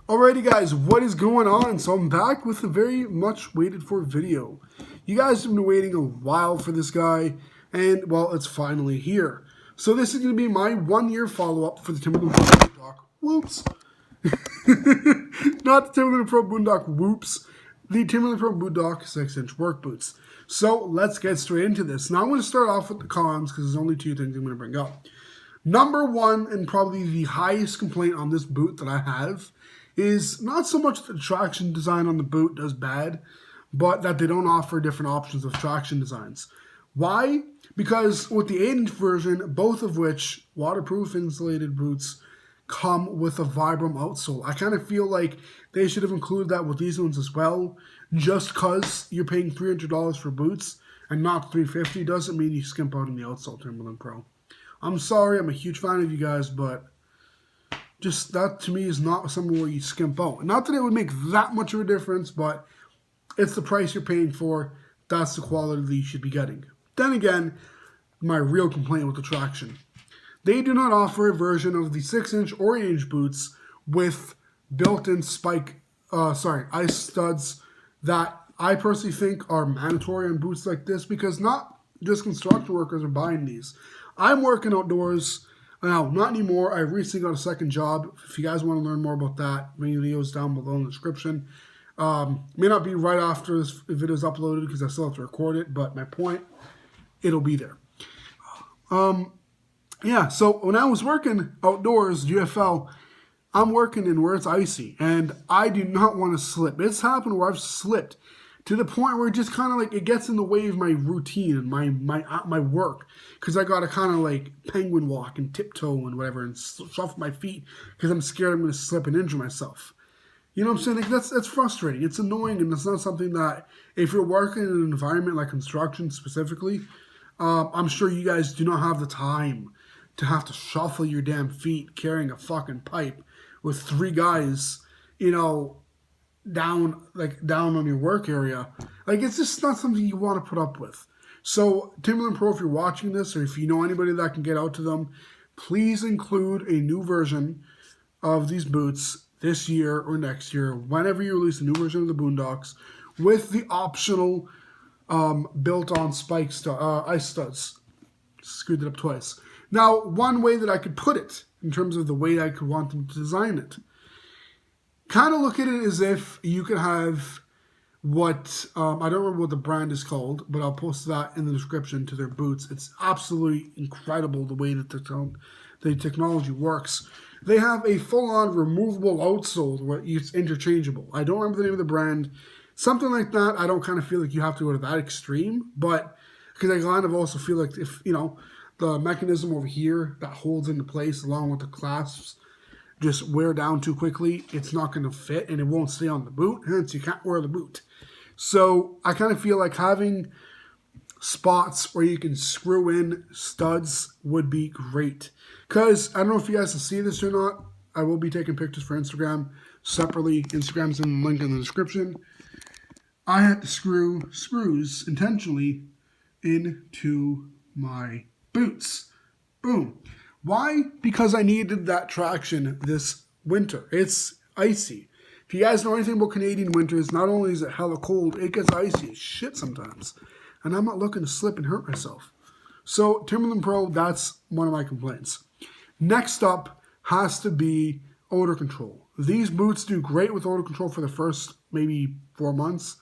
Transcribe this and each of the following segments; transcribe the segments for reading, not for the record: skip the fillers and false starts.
Alrighty guys, what is going on? So I'm back with a very much waited for video. You guys have been waiting a while for this guy, and well, it's finally here. So this is going to be my 1-year follow-up for the Timberland Pro Boondock. Whoops. Not the Timberland Pro Boondock, whoops. The Timberland Pro Boondock 6-inch work boots. So let's get straight into this. Now I'm going to start off with the cons because there's only two things I'm going to bring up. Number one, and probably the highest complaint on this boot that I have, is not so much that the traction design on the boot does bad, but that they don't offer different options of traction designs. Why? Because with the 8-inch version, both of which, waterproof insulated boots, come with a Vibram outsole. I kind of feel like they should have included that with these ones as well. Just because you're paying $300 for boots and not $350 doesn't mean you skimp out on the outsole, Timberland Pro. I'm sorry, I'm a huge fan of you guys, but just that to me is not something where you skimp out. Not that it would make that much of a difference, but it's the price you're paying for. That's the quality that you should be getting. Then again, my real complaint with the traction. They do not offer a version of the 6-inch or 8-inch boots with built-in ice studs that I personally think are mandatory on boots like this, because not just construction workers are buying these. I'm working outdoors. Now, not anymore. I recently got a second job. If you guys want to learn more about that, my video's down below in the description. May not be right after this video is uploaded because I still have to record it, but my point, it'll be there. Yeah, so when I was working outdoors, GFL, I'm working in where it's icy, and I do not want to slip. It's happened where I've slipped to the point where it just kind of like, it gets in the way of my routine and my work, because I got to kind of like penguin walk and tiptoe and whatever and shuffle my feet because I'm scared I'm going to slip and injure myself. You know what I'm saying? Like that's frustrating. It's annoying, and it's not something that, if you're working in an environment like construction specifically, I'm sure you guys do not have the time to have to shuffle your damn feet carrying a fucking pipe with 3 guys, you know, down on your work area. Like, it's just not something you want to put up with. So Timberland Pro, if you're watching this, or if you know anybody that can get out to them, please include a new version of these boots this year or next year, whenever you release a new version of the Boondocks, with the optional built-on ice studs. Screwed it up twice. Now, one way that I could put it, in terms of the way I could want them to design it, kind of look at it as if you could have what, I don't remember what the brand is called, but I'll post that in the description to their boots. It's absolutely incredible the way that the technology works. They have a full-on removable outsole where it's interchangeable. I don't remember the name of the brand. Something like that. I don't kind of feel like you have to go to that extreme, but because I kind of also feel like, if, you know, the mechanism over here that holds into place along with the clasps just wear down too quickly, it's not going to fit and it won't stay on the boot, hence you can't wear the boot. So I kind of feel like having spots where you can screw in studs would be great. Because I don't know if you guys can see this or not. I will be taking pictures for Instagram separately. Instagram's in the link in the description. I had to screw screws intentionally into my boots. Boom. Why? Because I needed that traction this winter. It's icy. If you guys know anything about Canadian winters, not only is it hella cold, it gets icy as shit sometimes. And I'm not looking to slip and hurt myself. So Timberland Pro, that's one of my complaints. Next up has to be odor control. These boots do great with odor control for the first maybe 4 months.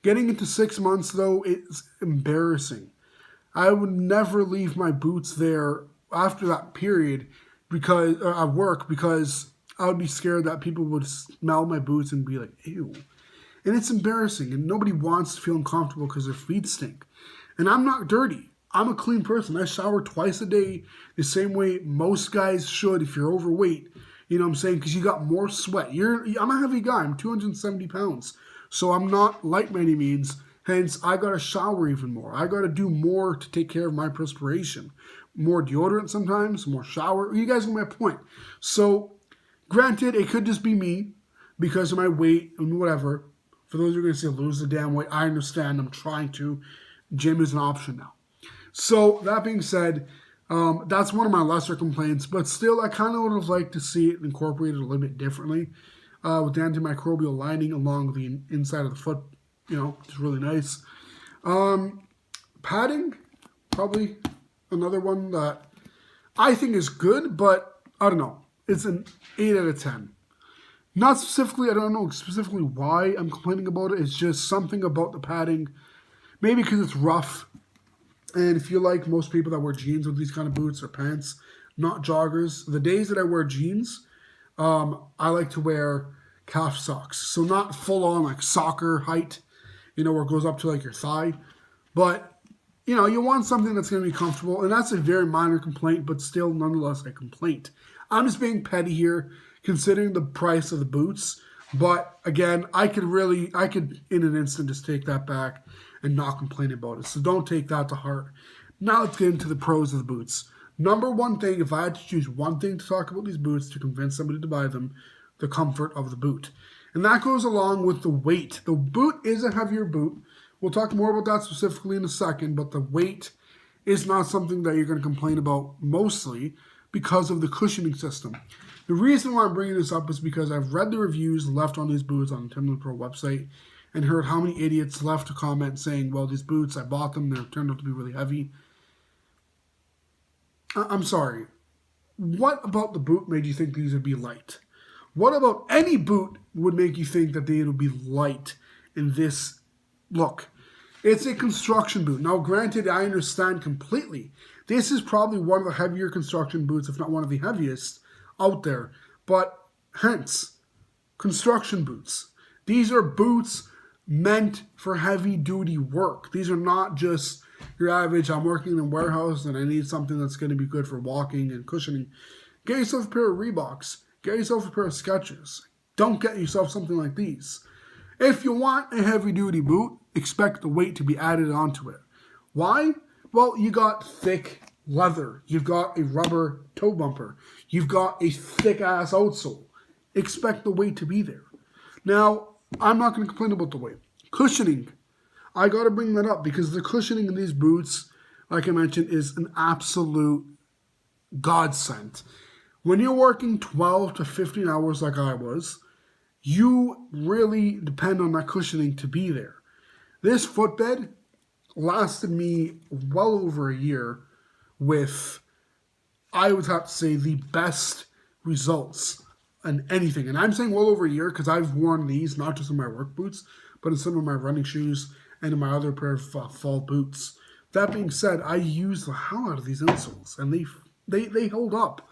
Getting into 6 months though, it's embarrassing. I would never leave my boots there after that period because at work, because I would be scared that people would smell my boots and be like, ew. And it's embarrassing, and nobody wants to feel uncomfortable because their feet stink. And I'm not dirty. I'm a clean person. I shower twice a day the same way most guys should if you're overweight. You know what I'm saying? Because you got more sweat. I'm a heavy guy. I'm 270 pounds. So I'm not light by any means. Hence, I got to shower even more. I got to do more to take care of my perspiration. More deodorant sometimes, more shower. You guys get my point. So, granted, it could just be me because of my weight and whatever. For those who are going to say lose the damn weight, I understand. I'm trying to. Gym is an option now. So, that being said, that's one of my lesser complaints. But still, I kind of would have liked to see it incorporated a little bit differently. with the antimicrobial lining along the inside of the foot. You know, it's really nice. Padding, probably another one that I think is good, but I don't know. It's an 8 out of 10. Not specifically, I don't know specifically why I'm complaining about it. It's just something about the padding. Maybe because it's rough. And if you like most people that wear jeans with these kind of boots or pants, not joggers, the days that I wear jeans, I like to wear calf socks. So not full on like soccer height, you know, where it goes up to like your thigh. But, you know, you want something that's going to be comfortable. And that's a very minor complaint, but still nonetheless a complaint. I'm just being petty here, considering the price of the boots. But again, I could in an instant just take that back and not complain about it. So don't take that to heart. Now let's get into the pros of the boots. Number one thing, if I had to choose one thing to talk about these boots to convince somebody to buy them, the comfort of the boot. And that goes along with the weight. The boot is a heavier boot. We'll talk more about that specifically in a second, but the weight is not something that you're going to complain about mostly because of the cushioning system. The reason why I'm bringing this up is because I've read the reviews left on these boots on the Timberland Pro website and heard how many idiots left a comment saying, well, these boots, I bought them, they turned out to be really heavy. I'm sorry. What about the boot made you think these would be light? What about any boot would make you think that they would be light in this look? It's a construction boot. Now, granted, I understand completely. This is probably one of the heavier construction boots, if not one of the heaviest out there. But hence, construction boots. These are boots meant for heavy-duty work. These are not just your average, I'm working in a warehouse and I need something that's going to be good for walking and cushioning. Get yourself a pair of Reeboks. Get yourself a pair of Skechers. Don't get yourself something like these. If you want a heavy-duty boot, expect the weight to be added onto it. Why? Well, you got thick leather. You've got a rubber toe bumper. You've got a thick-ass outsole. Expect the weight to be there. Now, I'm not going to complain about the weight. Cushioning. I got to bring that up because the cushioning in these boots, like I mentioned, is an absolute godsend. When you're working 12 to 15 hours like I was, you really depend on that cushioning to be there. This footbed lasted me well over a year with, I would have to say, the best results in anything. And I'm saying well over a year because I've worn these, not just in my work boots, but in some of my running shoes and in my other pair of fall boots. That being said, I use the hell out of these insoles, and they hold up.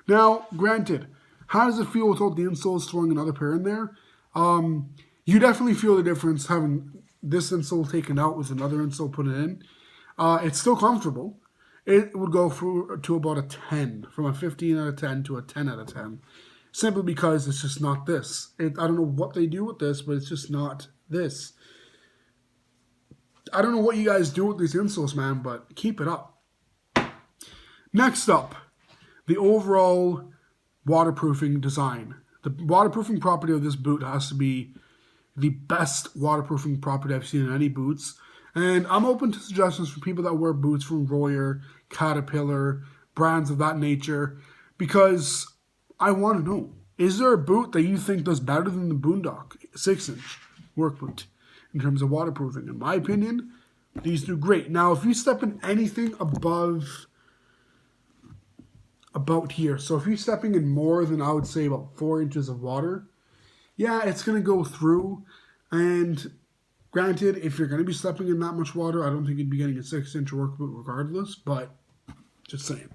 Now, granted, how does it feel without the insoles throwing another pair in there? You definitely feel the difference having this insole taken out with another insole put in. It's still comfortable. It would go to about a 10, from a 15 out of 10 to a 10 out of 10. Simply because it's just not this. I don't know what they do with this, but it's just not this. I don't know what you guys do with these insoles, man, but keep it up. Next up, the overall waterproofing design. The waterproofing property of this boot has to be the best waterproofing property I've seen in any boots. And I'm open to suggestions from people that wear boots from Royer, Caterpillar, brands of that nature, because I want to know, is there a boot that you think does better than the Boondock 6-inch work boot in terms of waterproofing? In my opinion, these do great. Now, if you step in anything above about here, so if you're stepping in more than, I would say, about 4 inches of water, yeah, it's going to go through. And granted, if you're going to be stepping in that much water, I don't think you'd be getting a 6-inch work boot regardless, but just saying.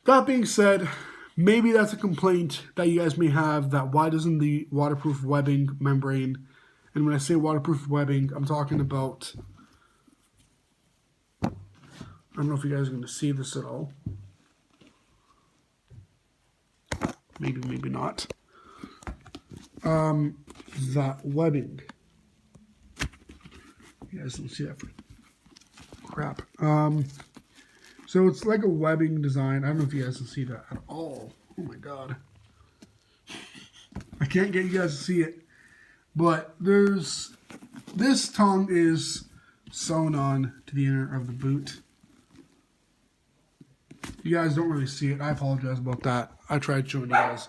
That being said, maybe that's a complaint that you guys may have, that why doesn't the waterproof webbing membrane, and when I say waterproof webbing, I'm talking about, I don't know if you guys are going to see this at all. Maybe, maybe not. That webbing. You guys don't see that for crap. So it's like a webbing design. I don't know if you guys can see that at all. Oh my god. I can't get you guys to see it. But there's, this tongue is sewn on to the inner of the boot. You guys don't really see it. I apologize about that. I tried showing you guys.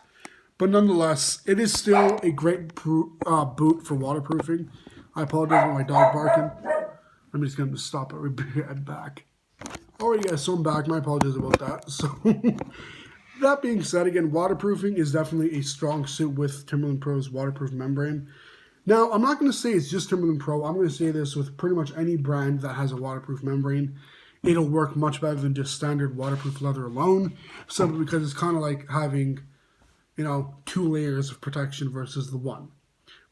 But nonetheless, it is still a great boot for waterproofing. I apologize for my dog barking. I'm just going to stop it right back. Alright guys, so I'm back. My apologies about that. So, that being said, again, waterproofing is definitely a strong suit with Timberland Pro's waterproof membrane. Now, I'm not going to say it's just Timberland Pro. I'm going to say this with pretty much any brand that has a waterproof membrane. It'll work much better than just standard waterproof leather alone, simply because it's kind of like having, you know, 2 layers of protection versus the one.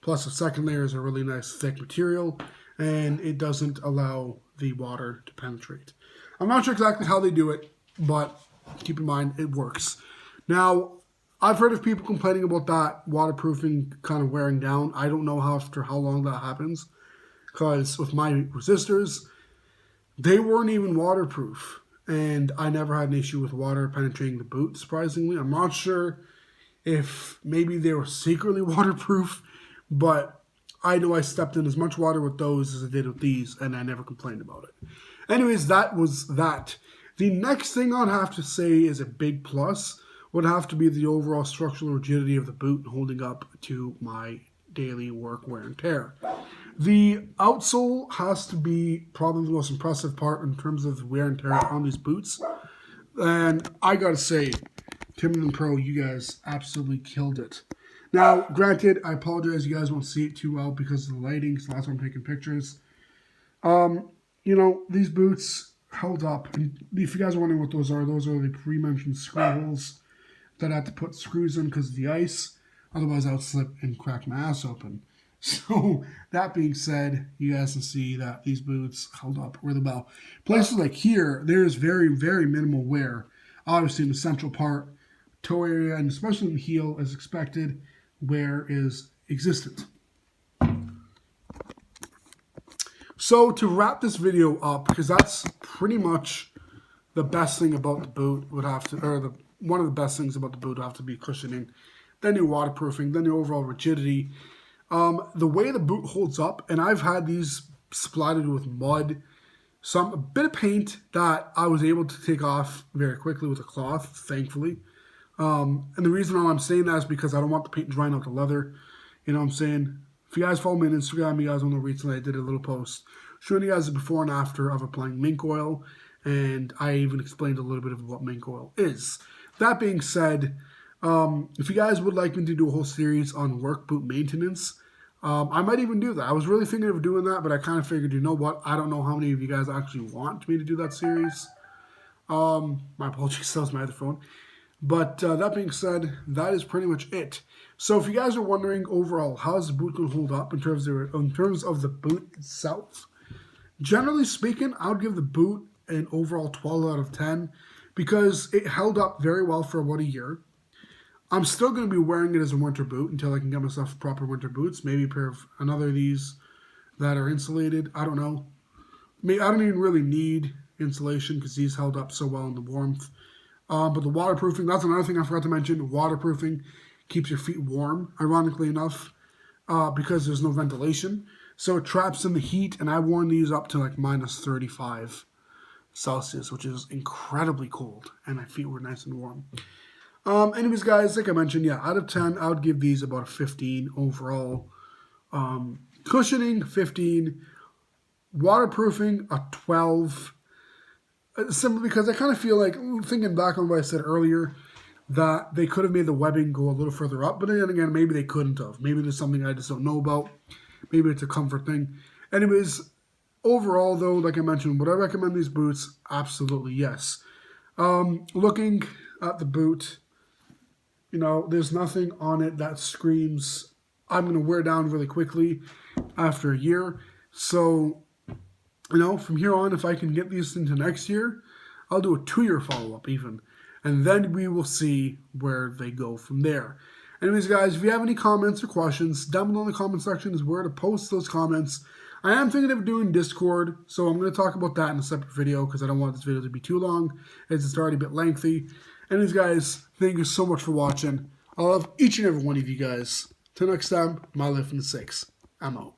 Plus, the second layer is a really nice thick material, and it doesn't allow the water to penetrate. I'm not sure exactly how they do it, but keep in mind, it works. Now, I've heard of people complaining about that waterproofing kind of wearing down. I don't know after how long that happens, because with my resistors, they weren't even waterproof, and I never had an issue with water penetrating the boot, surprisingly. I'm not sure if maybe they were secretly waterproof, but I know I stepped in as much water with those as I did with these, and I never complained about it. Anyways, that was that. The next thing I'd have to say is a big plus would have to be the overall structural rigidity of the boot holding up to my daily work wear and tear. The outsole has to be probably the most impressive part in terms of wear and tear on these boots. And I gotta say, Timberland Pro, you guys absolutely killed it. Now, granted, I apologize, you guys won't see it too well because of the lighting, so that's why I'm taking pictures. You know, these boots held up. And if you guys are wondering what those are the pre-mentioned screw holes that I had to put screws in because of the ice. Otherwise, I would slip and crack my ass open. So, that being said, you guys can see that these boots held up really well. Places like here, there's very, very minimal wear. Obviously, in the central part, toe area, and especially in the heel, as expected, wear is existent. So, to wrap this video up, because that's pretty much the best thing about the boot would have to, or one of the best things about the boot would have to be cushioning, then your waterproofing, then your overall rigidity. The way the boot holds up, and I've had these splattered with mud, a bit of paint that I was able to take off very quickly with a cloth, thankfully. And the reason why I'm saying that is because I don't want the paint drying out the leather. You know what I'm saying? If you guys follow me on Instagram, you guys will know recently I did a little post showing you guys the before and after of applying mink oil, and I even explained a little bit of what mink oil is. That being said, if you guys would like me to do a whole series on work boot maintenance, I might even do that. I was really thinking of doing that, but I kind of figured, you know what? I don't know how many of you guys actually want me to do that series. My apologies, that was my other phone. But that being said, that is pretty much it. So if you guys are wondering overall, how is the boot going to hold up in terms of the boot itself? Generally speaking, I would give the boot an overall 12 out of 10 because it held up very well for about a year. I'm still going to be wearing it as a winter boot until I can get myself proper winter boots. Maybe a pair of another of these that are insulated. I don't know. I don't even really need insulation because these held up so well in the warmth. But the waterproofing, that's another thing I forgot to mention. Waterproofing keeps your feet warm, ironically enough, because there's no ventilation. So it traps in the heat, and I've worn these up to like minus 35 Celsius, which is incredibly cold, and my feet were nice and warm. Anyways, guys, like I mentioned, yeah, out of 10, I would give these about a 15 overall. Cushioning, 15. Waterproofing, a 12. Simply because I kind of feel like, thinking back on what I said earlier, that they could have made the webbing go a little further up. But then again, maybe they couldn't have. Maybe there's something I just don't know about. Maybe it's a comfort thing. Anyways, overall, though, like I mentioned, would I recommend these boots? Absolutely, yes. Looking at the boot, you know, there's nothing on it that screams, I'm going to wear down really quickly after a year. So, you know, from here on, if I can get these into next year, I'll do a 2-year follow-up even. And then we will see where they go from there. Anyways, guys, if you have any comments or questions, down below in the comment section is where to post those comments. I am thinking of doing Discord, so I'm going to talk about that in a separate video because I don't want this video to be too long, as it's already a bit lengthy. Anyways, guys, thank you so much for watching. I love each and every one of you guys. Till next time, my life in the 6. I'm out.